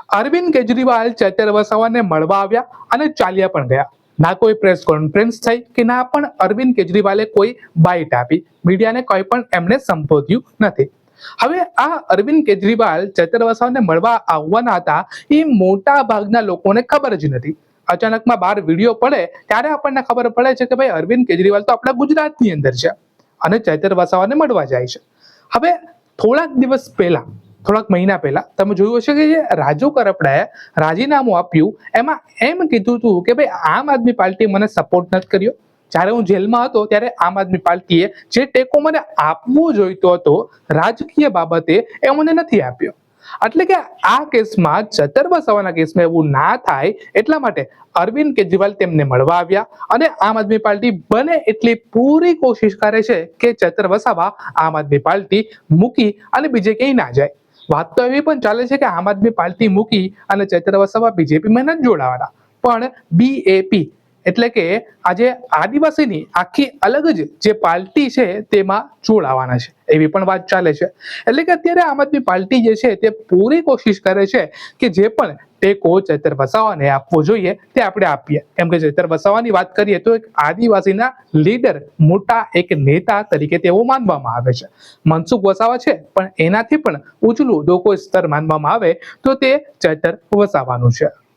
અરવિંદ કેજરીવાલ ચેતર વસાવાને મળવા આવ્યા અને ચાલ્યા પણ ગયા. ના કોઈ પ્રેસ કોન્ફરન્સ થઈ કે ના પણ અરવિંદ કેજરીવાલે કોઈ બાઇટ આપી. મીડિયાને કોઈ પણ એમને સંબોધ્યું નથી. હવે આ અરવિંદ કેજરીવાલ ચેતર વસાવાને મળવા આવવાના હતા એ મોટા ભાગના લોકોને ખબર જ નથી. અચાનકમાં બહાર વિડીયો પડે ત્યારે આપણને ખબર પડે છે કે ભાઈ અરવિંદ કેજરીવાલ તો આપણા ગુજરાતની અંદર છે અને ચેતર વસાવાને મળવા જાય છે. હવે થોડાક મહિના પહેલા તમે જોયું હશે કે જે રાજુ કરપડાએ રાજીનામું આપ્યું એમાં એમ કીધું હતું કે ભાઈ આમ આદમી પાર્ટી મને સપોર્ટ નથી કર્યો. જ્યારે હું જેલમાં હતો ત્યારે આમ આદમી પાર્ટીએ જે ટેકો મને આપવો જોઈતો હતો રાજકીય બાબતે એ મને નથી આપ્યો. એટલે કે આ કેસમાં ચેતર વસાવાના કેસમાં એવું ના થાય એટલા માટે અરવિંદ કેજરીવાલ તેમને મળવા આવ્યા અને આમ આદમી પાર્ટી બને એટલી પૂરી કોશિશ કરે છે કે ચેતર વસાવા આમ આદમી પાર્ટી મૂકી અને બીજે ક્યાંય ના જાય. વાત તો એવી પણ ચાલે છે કે આમ આદમી પાર્ટી મૂકી અને ચેતર વસાવા બીજેપીમાં નથી જોડાવાના, પણ બીએપી એટલે કે આજે આદિવાસીની આખી અલગ જ જે પાર્ટી છે તેમાં જોડાવાના છે એવી પણ વાત ચાલે છે. એટલે કે અત્યારે આમ આદમી પાર્ટી જે છે તે પૂરી કોશિશ કરે છે કે જે પણ ટેકો ચેતર વસાવાને આપવો જોઈએ તે આપણે આપીએ. કેમ કે ચેતર વસાવાની વાત કરીએ તો એક આદિવાસીના લીડર, મોટા એક નેતા તરીકે તેઓ માનવામાં આવે છે. મનસુખ વસાવા છે પણ એનાથી પણ ઉચલું જો કોઈ સ્તર માનવામાં આવે તો તે ચેતર વસાવાનું છે.